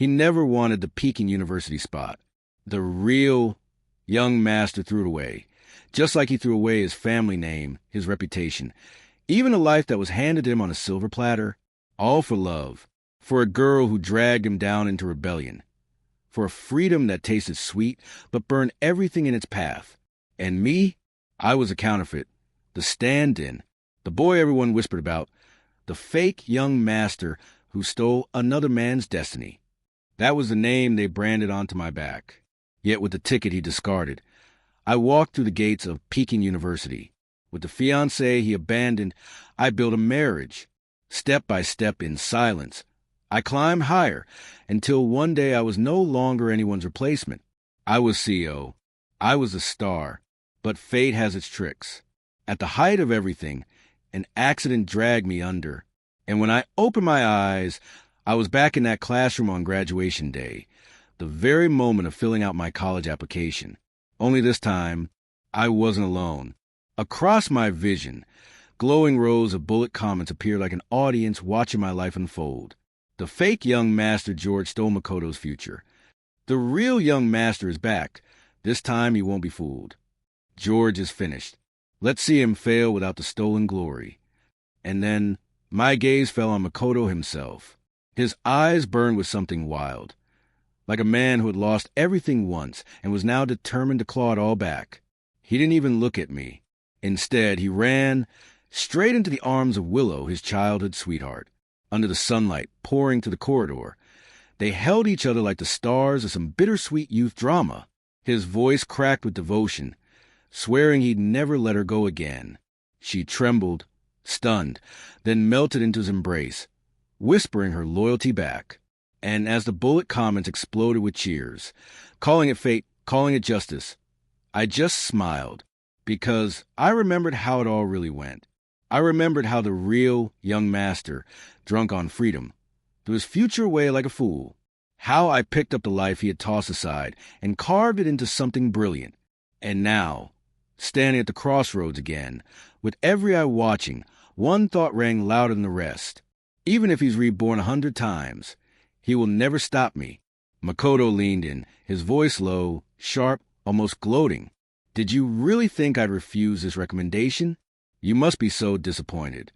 He never wanted the Peking University spot. The real young master threw it away, just like he threw away his family name, his reputation, even a life that was handed to him on a silver platter, all for love, for a girl who dragged him down into rebellion, for a freedom that tasted sweet but burned everything in its path. And me, I was a counterfeit, the stand-in, the boy everyone whispered about, the fake young master who stole another man's destiny. That was the name they branded onto my back. Yet with the ticket he discarded, I walked through the gates of Peking University. With the fiancée he abandoned, I built a marriage, step by step in silence. I climbed higher until one day I was no longer anyone's replacement. I was CEO. I was a star. But fate has its tricks. At the height of everything, an accident dragged me under. And when I opened my eyes, I was back in that classroom on graduation day, the very moment of filling out my college application. Only this time, I wasn't alone. Across my vision, glowing rows of bullet comments appeared like an audience watching my life unfold. The fake young master George stole Makoto's future. The real young master is back. This time he won't be fooled. George is finished. Let's see him fail without the stolen glory. And then my gaze fell on Makoto himself. His eyes burned with something wild, like a man who had lost everything once and was now determined to claw it all back. He didn't even look at me. Instead, he ran straight into the arms of Willow, his childhood sweetheart. Under the sunlight pouring to the corridor, they held each other like the stars of some bittersweet youth drama. His voice cracked with devotion, swearing he'd never let her go again. She trembled, stunned, then melted into his embrace, whispering her loyalty back. And as the bullet comments exploded with cheers, calling it fate, calling it justice, I just smiled, because I remembered how it all really went. I remembered how the real young master, drunk on freedom, threw his future away like a fool. How I picked up the life he had tossed aside and carved it into something brilliant. And now, standing at the crossroads again, with every eye watching, one thought rang louder than the rest. Even if he's reborn 100 times, he will never stop me. Makoto leaned in, his voice low, sharp, almost gloating. Did you really think I'd refuse this recommendation? You must be so disappointed.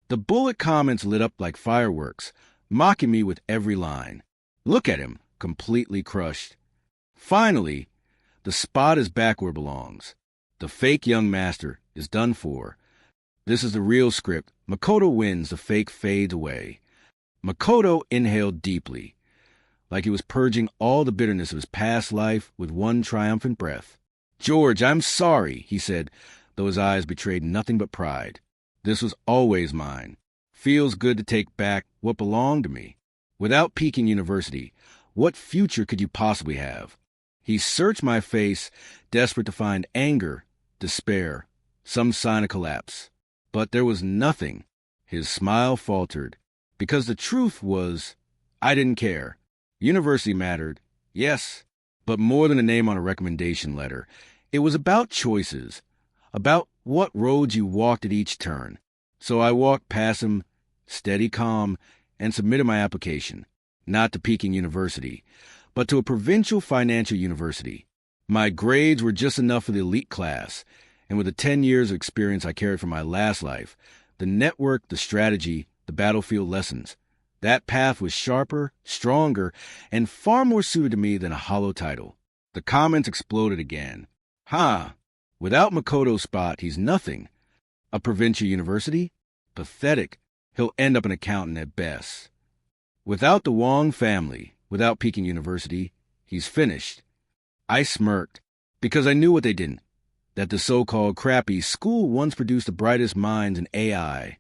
The bullet comments lit up like fireworks, mocking me with every line. Look at him, completely crushed. Finally, the spot is back where it belongs. The fake young master is done for. This is the real script. Makoto wins, the fake fades away. Makoto inhaled deeply, like he was purging all the bitterness of his past life with one triumphant breath. George, I'm sorry, he said, though his eyes betrayed nothing but pride. This was always mine. Feels good to take back what belonged to me. Without Peking University, what future could you possibly have? He searched my face, desperate to find anger, despair, some sign of collapse. But there was nothing. His smile faltered, because the truth was, I didn't care. University mattered, yes, but more than a name on a recommendation letter. It was about choices, about what roads you walked at each turn. So I walked past him, steady, calm, and submitted my application, not to Peking University, but to a provincial financial university. My grades were just enough for the elite class, and with the 10 years of experience I carried from my last life, the network, the strategy, the battlefield lessons, that path was sharper, stronger, and far more suited to me than a hollow title. The comments exploded again. Without Makoto's spot, he's nothing. A provincial university? Pathetic. He'll end up an accountant at best. Without the Wong family, without Peking University, he's finished. I smirked, because I knew what they didn't. That the so-called crappy school once produced the brightest minds in AI,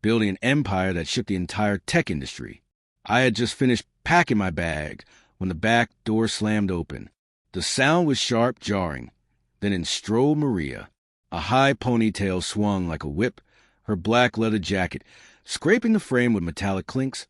building an empire that shook the entire tech industry. I had just finished packing my bag when the back door slammed open. The sound was sharp, jarring. Then in strode Maria. A high ponytail swung like a whip, her black leather jacket scraping the frame with metallic clinks,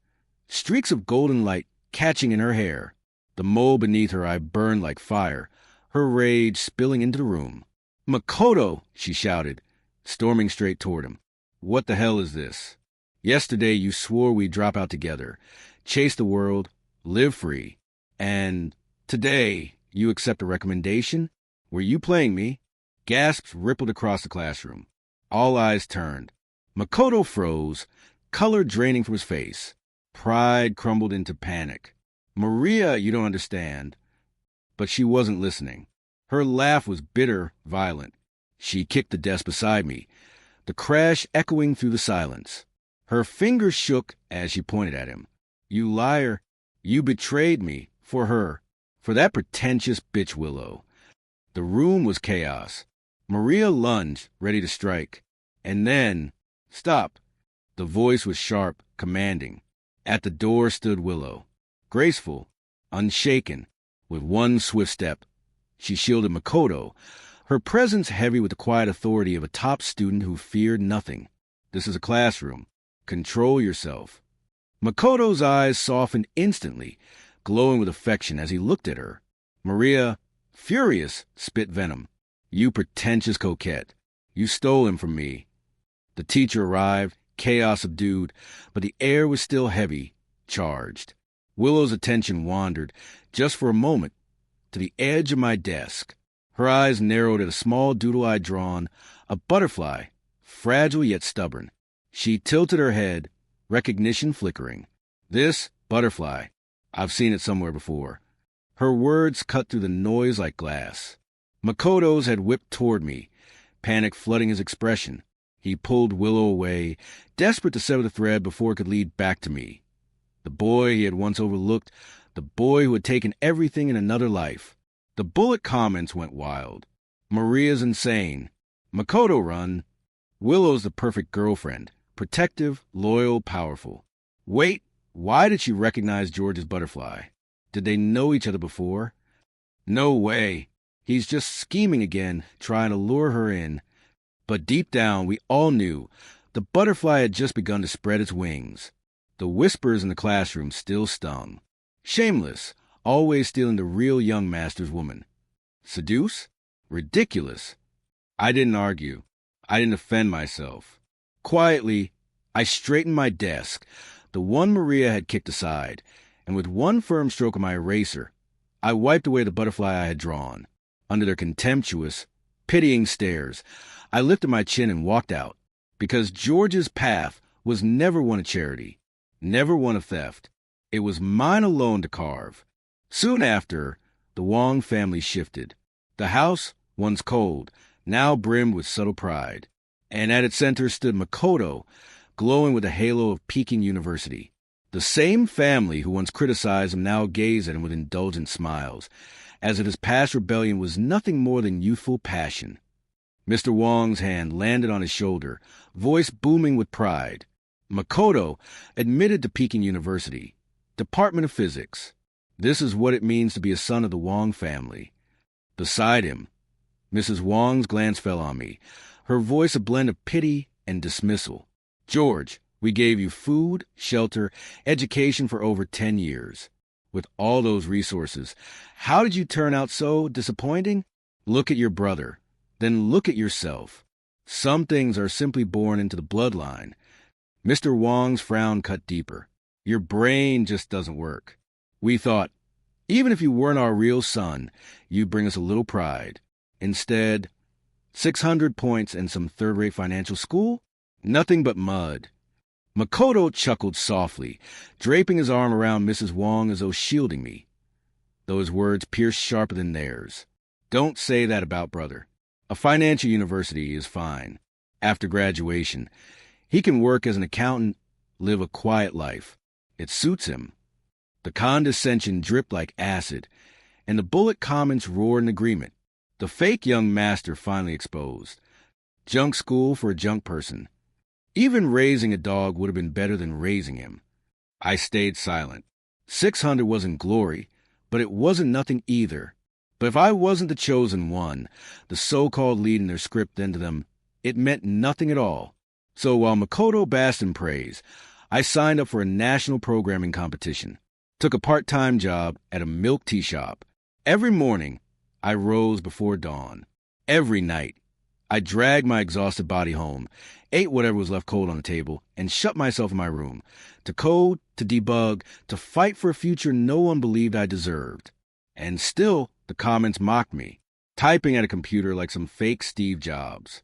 streaks of golden light catching in her hair. The mole beneath her eye burned like fire, her rage spilling into the room. "Makoto!" she shouted, storming straight toward him. "What the hell is this? Yesterday you swore we'd drop out together, chase the world, live free. And today, you accept a recommendation? Were you playing me? Gasps rippled across the classroom. All eyes turned. Makoto froze, color draining from his face. Pride crumbled into panic. Maria, you don't understand. But she wasn't listening. Her laugh was bitter, violent. She kicked the desk beside me, the crash echoing through the silence. Her fingers shook as she pointed at him. You liar. You betrayed me. For her. For that pretentious bitch Willow. The room was chaos. Maria lunged, ready to strike. And then, stop. The voice was sharp, commanding. At the door stood Willow. Graceful, unshaken, with one swift step. She shielded Makoto, her presence heavy with the quiet authority of a top student who feared nothing. This is a classroom. Control yourself. Makoto's eyes softened instantly, glowing with affection as he looked at her. Maria, furious, spit venom. You pretentious coquette. You stole him from me. The teacher arrived, chaos subdued, but the air was still heavy, charged. Willow's attention wandered, just for a moment, to the edge of my desk. Her eyes narrowed at a small doodle I'd drawn, a butterfly, fragile yet stubborn. She tilted her head, recognition flickering. This butterfly. I've seen it somewhere before. Her words cut through the noise like glass. Makoto's had whipped toward me, panic flooding his expression. He pulled Willow away, desperate to sever the thread before it could lead back to me. The boy he had once overlooked, the boy who had taken everything in another life. The bullet comments went wild. Maria's insane. Makoto run. Willow's the perfect girlfriend. Protective, loyal, powerful. Wait, why did she recognize George's butterfly? Did they know each other before? No way. He's just scheming again, trying to lure her in. But deep down, we all knew the butterfly had just begun to spread its wings. The whispers in the classroom still stung. Shameless, always stealing the real young master's woman. Seduce? Ridiculous. I didn't argue. I didn't offend myself. Quietly, I straightened my desk, the one Maria had kicked aside, and with one firm stroke of my eraser, I wiped away the butterfly I had drawn. Under their contemptuous, pitying stares, I lifted my chin and walked out, because George's path was never one of charity, never one of theft. It was mine alone to carve. Soon after, the Wong family shifted. The house, once cold, now brimmed with subtle pride. And at its center stood Makoto, glowing with the halo of Peking University. The same family who once criticized him now gazed at him with indulgent smiles, as if his past rebellion was nothing more than youthful passion. Mr. Wong's hand landed on his shoulder, voice booming with pride. Makoto, admitted to Peking University, Department of Physics. This is what it means to be a son of the Wong family. Beside him, Mrs. Wong's glance fell on me, her voice a blend of pity and dismissal. George, we gave you food, shelter, education for over 10 years. With all those resources, how did you turn out so disappointing? Look at your brother. Then look at yourself. Some things are simply born into the bloodline. Mr. Wong's frown cut deeper. Your brain just doesn't work. We thought, even if you weren't our real son, you'd bring us a little pride. Instead, 600 points and some third-rate financial school? Nothing but mud. Makoto chuckled softly, draping his arm around Mrs. Wong as though shielding me, though his words pierced sharper than theirs. Don't say that about brother. A financial university is fine. After graduation, he can work as an accountant, live a quiet life. It suits him. The condescension dripped like acid, and the bullet comments roared in agreement. The fake young master finally exposed. Junk school for a junk person. Even raising a dog would have been better than raising him. I stayed silent. 600 wasn't glory, but it wasn't nothing either. But if I wasn't the chosen one, the so-called lead in their script then to them, it meant nothing at all. So while Makoto basked in praise, I signed up for a national programming competition. Took a part-time job at a milk tea shop. Every morning, I rose before dawn. Every night, I dragged my exhausted body home, ate whatever was left cold on the table, and shut myself in my room, to code, to debug, to fight for a future no one believed I deserved. And still, the comments mocked me, typing at a computer like some fake Steve Jobs.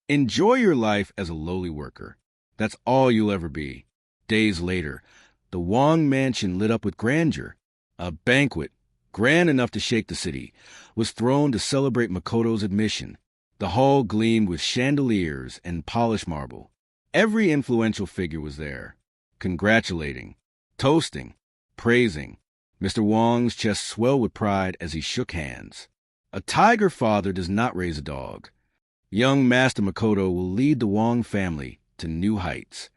Enjoy your life as a lowly worker. That's all you'll ever be. Days later, the Wong mansion lit up with grandeur. A banquet, grand enough to shake the city, was thrown to celebrate Makoto's admission. The hall gleamed with chandeliers and polished marble. Every influential figure was there, congratulating, toasting, praising. Mr. Wong's chest swelled with pride as he shook hands. A tiger father does not raise a dog. Young Master Makoto will lead the Wong family to new heights.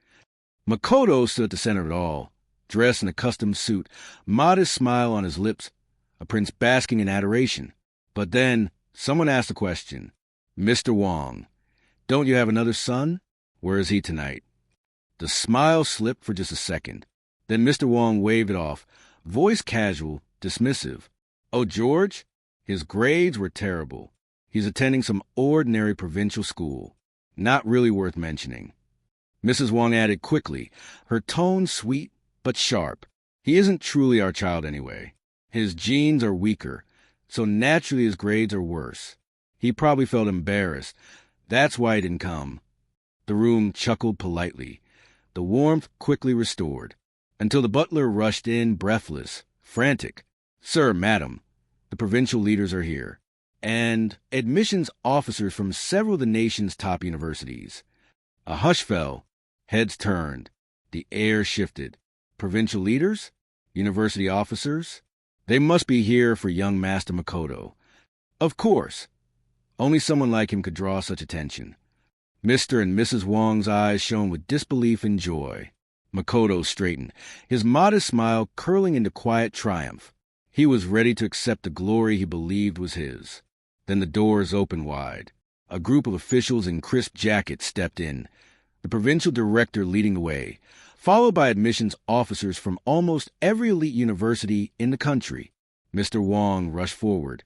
Makoto stood at the center of it all, dressed in a custom suit, modest smile on his lips, a prince basking in adoration. But then someone asked the question, "Mr. Wong, don't you have another son? Where is he tonight?" The smile slipped for just a second. Then Mr. Wong waved it off, voice casual, dismissive. "Oh, George? His grades were terrible. He's attending some ordinary provincial school. Not really worth mentioning." Mrs. Wong added quickly, her tone sweet but sharp. "He isn't truly our child anyway. His genes are weaker, so naturally his grades are worse. He probably felt embarrassed. That's why he didn't come." The room chuckled politely, the warmth quickly restored, until the butler rushed in, breathless, frantic. "Sir, madam, the provincial leaders are here, and admissions officers from several of the nation's top universities." A hush fell, heads turned, the air shifted. Provincial leaders? University officers? They must be here for young Master Makoto. Of course. Only someone like him could draw such attention. Mr. and Mrs. Wong's eyes shone with disbelief and joy. Makoto straightened, his modest smile curling into quiet triumph. He was ready to accept the glory he believed was his. Then the doors opened wide. A group of officials in crisp jackets stepped in, the provincial director leading the way, followed by admissions officers from almost every elite university in the country. Mr. Wong rushed forward,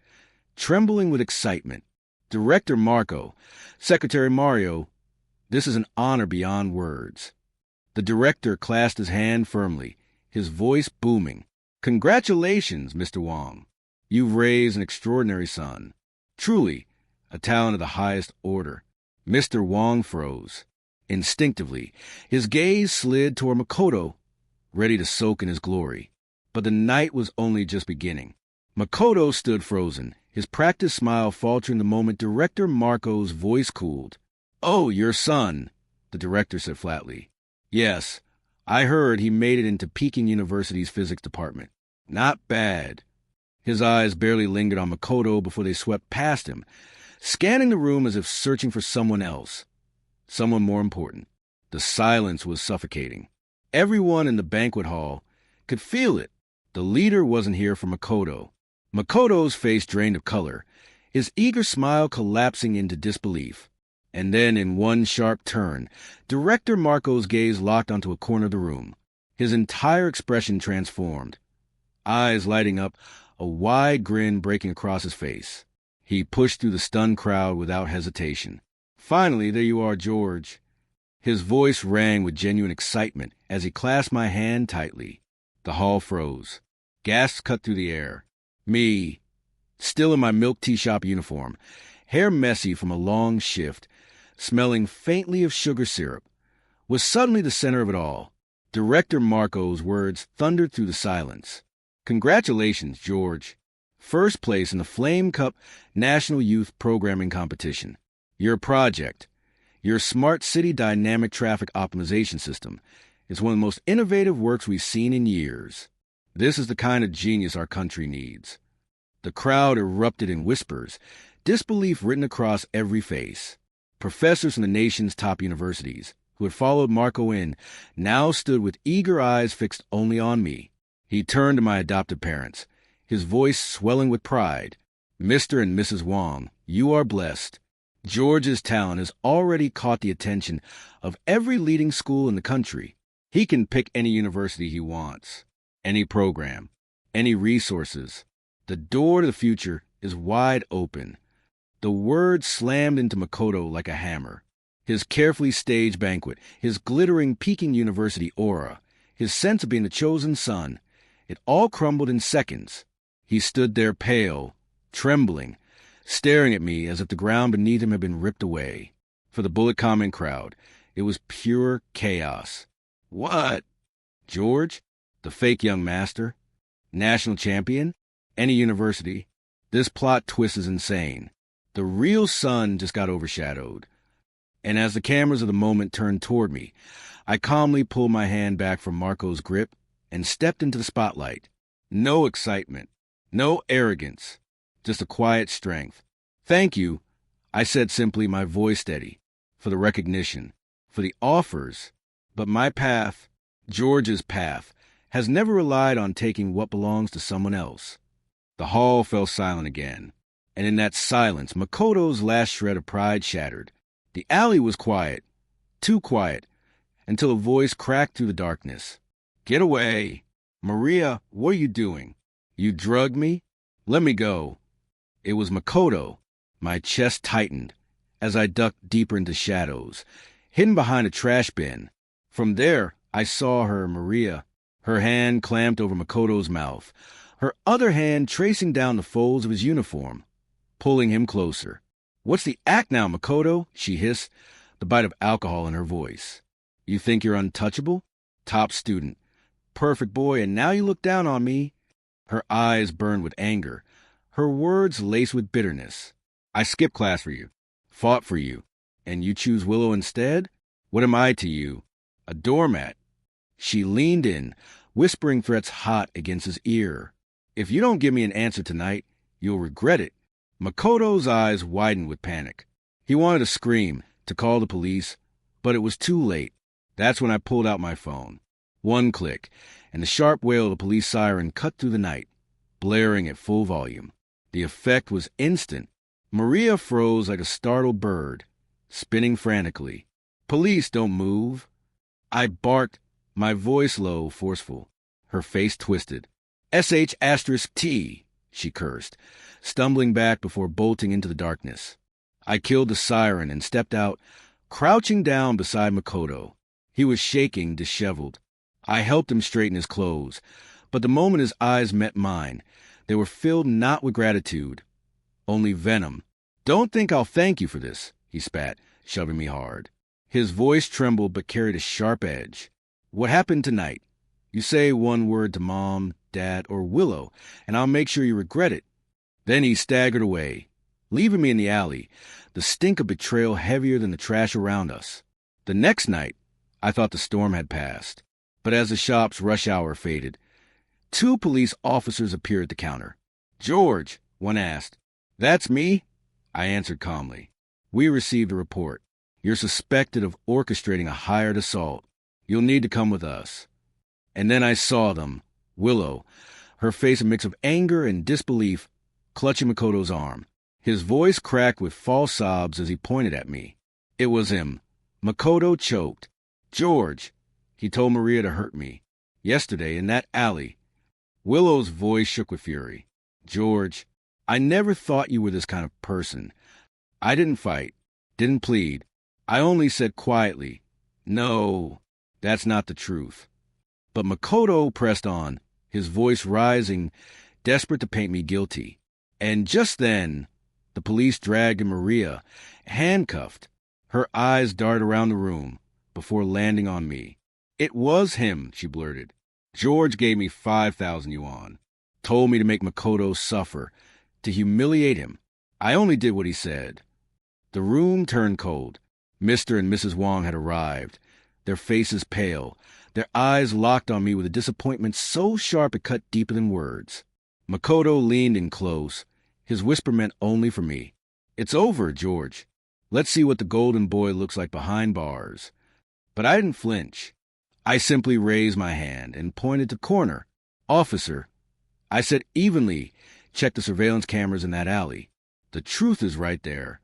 trembling with excitement. "Director Marco, Secretary Mario, this is an honor beyond words." The director clasped his hand firmly, his voice booming. "Congratulations, Mr. Wong. You've raised an extraordinary son. Truly, a talent of the highest order." Mr. Wong froze. Instinctively, his gaze slid toward Makoto, ready to soak in his glory. But the night was only just beginning. Makoto stood frozen, his practiced smile faltering the moment Director Marco's voice cooled. "Oh, your son," the director said flatly. "Yes, I heard he made it into Peking University's physics department. Not bad." His eyes barely lingered on Makoto before they swept past him, scanning the room as if searching for someone else, someone more important. The silence was suffocating. Everyone in the banquet hall could feel it. The leader wasn't here for Makoto. Makoto's face drained of color, his eager smile collapsing into disbelief. And then, in one sharp turn, Director Marco's gaze locked onto a corner of the room. His entire expression transformed, eyes lighting up, a wide grin breaking across his face. He pushed through the stunned crowd without hesitation. "Finally, there you are, George." His voice rang with genuine excitement as he clasped my hand tightly. The hall froze. Gasps cut through the air. Me, still in my milk tea shop uniform, hair messy from a long shift, smelling faintly of sugar syrup, was suddenly the center of it all. Director Marco's words thundered through the silence. "Congratulations, George. First place in the Flame Cup National Youth Programming Competition. Your project, your Smart City Dynamic Traffic Optimization System, is one of the most innovative works we've seen in years. This is the kind of genius our country needs." The crowd erupted in whispers, disbelief written across every face. Professors from the nation's top universities, who had followed Marco in, now stood with eager eyes fixed only on me. He turned to my adoptive parents, his voice swelling with pride. "Mr. and Mrs. Wong, you are blessed. George's talent has already caught the attention of every leading school in the country. He can pick any university he wants, any program, any resources. The door to the future is wide open. The words slammed into Makoto like a hammer. His carefully staged banquet, his glittering Peking University aura, his sense of being the chosen son, it all crumbled in seconds. He stood there pale, trembling, staring at me as if the ground beneath him had been ripped away. For the bullet comment crowd, it was pure chaos. What? George? The fake young master? National champion? Any university? This plot twist is insane. The real son just got overshadowed. And as the cameras of the moment turned toward me, I calmly pulled my hand back from Marco's grip and stepped into the spotlight. No excitement, no arrogance, just a quiet strength. Thank you, I said simply, my voice steady, for the recognition, for the offers. But my path, George's path, has never relied on taking what belongs to someone else. The hall fell silent again, and in that silence, Makoto's last shred of pride shattered. The alley was quiet, too quiet, until a voice cracked through the darkness. Get away! Maria, what are you doing? You drugged me? Let me go. It was Makoto. My chest tightened as I ducked deeper into shadows, hidden behind a trash bin. From there, I saw her, Maria, her hand clamped over Makoto's mouth, her other hand tracing down the folds of his uniform, pulling him closer. What's the act now, Makoto? She hissed, the bite of alcohol in her voice. You think you're untouchable? Top student. Perfect boy, and now you look down on me. Her eyes burned with anger, her words laced with bitterness. I skipped class for you, fought for you, and you choose Willow instead? What am I to you? A doormat. She leaned in, whispering threats hot against his ear. If you don't give me an answer tonight, you'll regret it. Makoto's eyes widened with panic. He wanted to scream, to call the police, but it was too late. That's when I pulled out my phone. One click, and the sharp wail of the police siren cut through the night, blaring at full volume. The effect was instant. Maria froze like a startled bird, spinning frantically. Police, don't move. I barked, my voice low, forceful. Her face twisted. SH*T, she cursed, stumbling back before bolting into the darkness. I killed the siren and stepped out, crouching down beside Makoto. He was shaking, disheveled. I helped him straighten his clothes, but the moment his eyes met mine, they were filled not with gratitude, only venom. Don't think I'll thank you for this, he spat, shoving me hard. His voice trembled but carried a sharp edge. What happened tonight? You say one word to Mom, Dad, or Willow, and I'll make sure you regret it. Then he staggered away, leaving me in the alley, the stink of betrayal heavier than the trash around us. The next night, I thought the storm had passed, but as the shop's rush hour faded, 2 police officers appeared at the counter. George, one asked. That's me? I answered calmly. We received a report. You're suspected of orchestrating a hired assault. You'll need to come with us. And then I saw them. Willow, her face a mix of anger and disbelief, clutching Makoto's arm. His voice cracked with false sobs as he pointed at me. It was him. Makoto choked. George, he told Maria to hurt me. Yesterday, in that alley. Willow's voice shook with fury. George, I never thought you were this kind of person. I didn't fight, didn't plead. I only said quietly, no, that's not the truth. But Makoto pressed on, his voice rising, desperate to paint me guilty. And just then, the police dragged in Maria, handcuffed. Her eyes darted around the room before landing on me. It was him, she blurted. George gave me 5,000 yuan, told me to make Makoto suffer, to humiliate him. I only did what he said. The room turned cold. Mr. and Mrs. Wong had arrived, their faces pale, their eyes locked on me with a disappointment so sharp it cut deeper than words. Makoto leaned in close. His whisper meant only for me. It's over, George. Let's see what the golden boy looks like behind bars. But I didn't flinch. I simply raised my hand and pointed to corner. Officer, I said evenly, check the surveillance cameras in that alley. The truth is right there.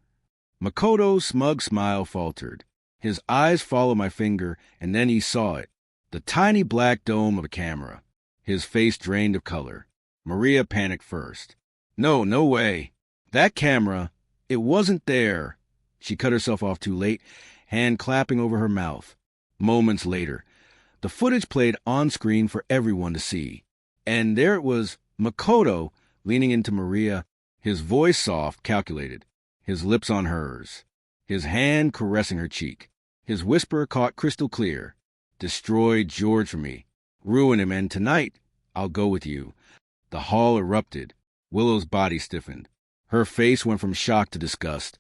Makoto's smug smile faltered. His eyes followed my finger, and then he saw it. The tiny black dome of a camera. His face drained of color. Maria panicked first. No way. That camera, It wasn't there. She cut herself off too late, hand clapping over her mouth. Moments later, the footage played on screen for everyone to see. And there it was, Makoto leaning into Maria, his voice soft, calculated, his lips on hers, his hand caressing her cheek. His whisper caught crystal clear. Destroy George for me. Ruin him, and tonight I'll go with you. The hall erupted. Willow's body stiffened. Her face went from shock to disgust,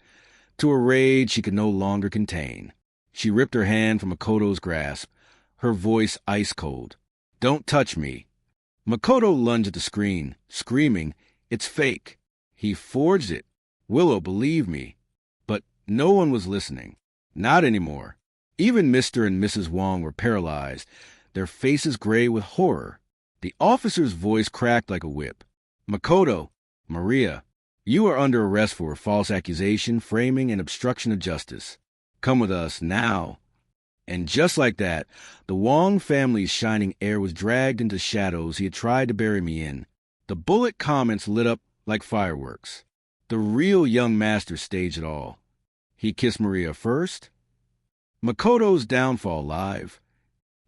to a rage she could no longer contain. She ripped her hand from Makoto's grasp, her voice ice cold. Don't touch me. Makoto lunged at the screen, screaming, It's fake. He forged it. Willow, believe me. But no one was listening. Not anymore. Even Mr. and Mrs. Wong were paralyzed, their faces gray with horror. The officer's voice cracked like a whip. Makoto, Maria, you are under arrest for false accusation, framing, and obstruction of justice. Come with us now. And just like that, the Wong family's shining heir was dragged into shadows he had tried to bury me in. The bullet comments lit up like fireworks. The real young master staged it all. He kissed Maria first. Makoto's downfall live.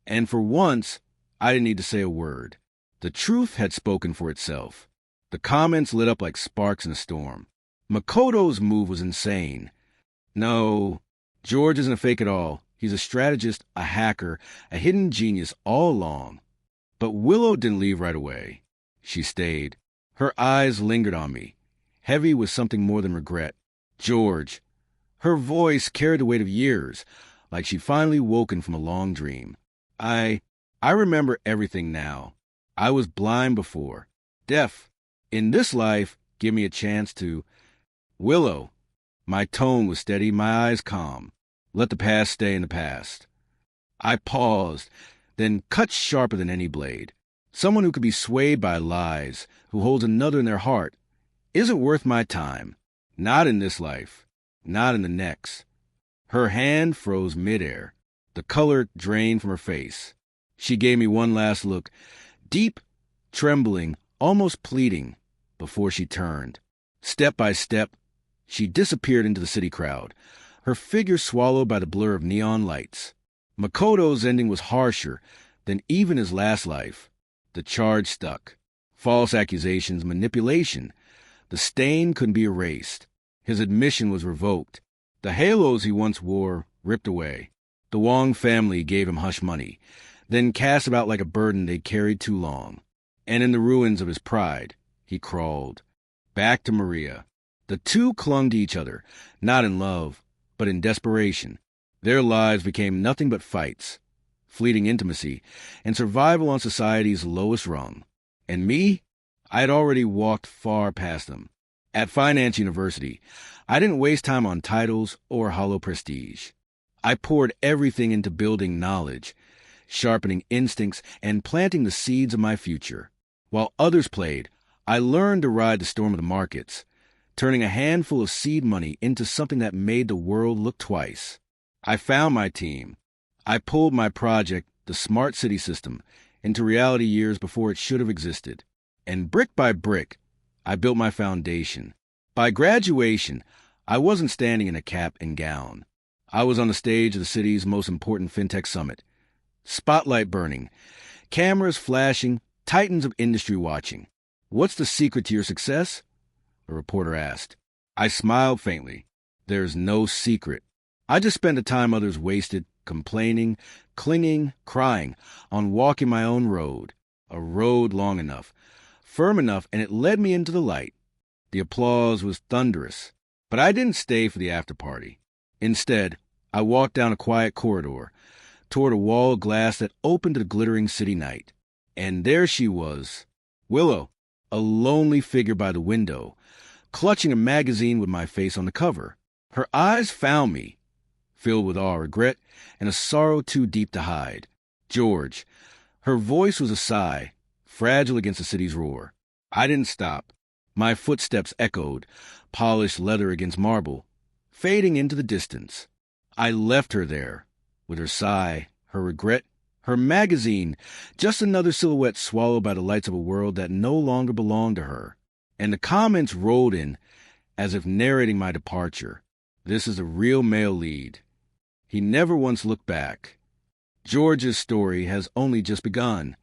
And for once, I didn't need to say a word. The truth had spoken for itself. The comments lit up like sparks in a storm. Makoto's move was insane. No, George isn't a fake at all. He's a strategist, a hacker, a hidden genius all along. But Willow didn't leave right away. She stayed. Her eyes lingered on me, heavy with something more than regret. George. Her voice carried the weight of years, like she'd finally woken from a long dream. I remember everything now. I was blind before, deaf. In this life, give me a chance to... Willow. My tone was steady, my eyes calm. Let the past stay in the past. I paused, then cut sharper than any blade. Someone who could be swayed by lies, who holds another in their heart, isn't worth my time. Not in this life. Not in the next. Her hand froze midair. The color drained from her face. She gave me one last look, deep, trembling, almost pleading, before she turned. Step by step, she disappeared into the city crowd, her figure swallowed by the blur of neon lights. Makoto's ending was harsher than even his last life. The charge stuck. False accusations, manipulation. The stain couldn't be erased. His admission was revoked. The halos he once wore ripped away. The Wong family gave him hush money, then cast about like a burden they'd carried too long. And in the ruins of his pride, he crawled. Back to Maria. The two clung to each other, not in love, but in desperation. Their lives became nothing but fights, fleeting intimacy, and survival on society's lowest rung. And me? I had already walked far past them. At Finance University, I didn't waste time on titles or hollow prestige. I poured everything into building knowledge, sharpening instincts, and planting the seeds of my future. While others played, I learned to ride the storm of the markets, turning a handful of seed money into something that made the world look twice. I found my team. I pulled my project, the Smart City System, into reality years before it should have existed. And brick by brick, I built my foundation. By graduation, I wasn't standing in a cap and gown. I was on the stage of the city's most important fintech summit. Spotlight burning, cameras flashing, titans of industry watching. What's the secret to your success? A reporter asked. I smiled faintly. There's no secret. I just spent the time others wasted, complaining, clinging, crying, on walking my own road. A road long enough, firm enough, and it led me into the light. The applause was thunderous, but I didn't stay for the after-party. Instead, I walked down a quiet corridor, toward a wall of glass that opened to the glittering city night. And there she was, Willow, a lonely figure by the window, clutching a magazine with my face on the cover. Her eyes found me, filled with awe, regret, and a sorrow too deep to hide. George. Her voice was a sigh, fragile against the city's roar. I didn't stop. My footsteps echoed, polished leather against marble, fading into the distance. I left her there, with her sigh, her regret, her magazine, just another silhouette swallowed by the lights of a world that no longer belonged to her. And the comments rolled in, as if narrating my departure. This is a real male lead. He never once looked back. George's story has only just begun.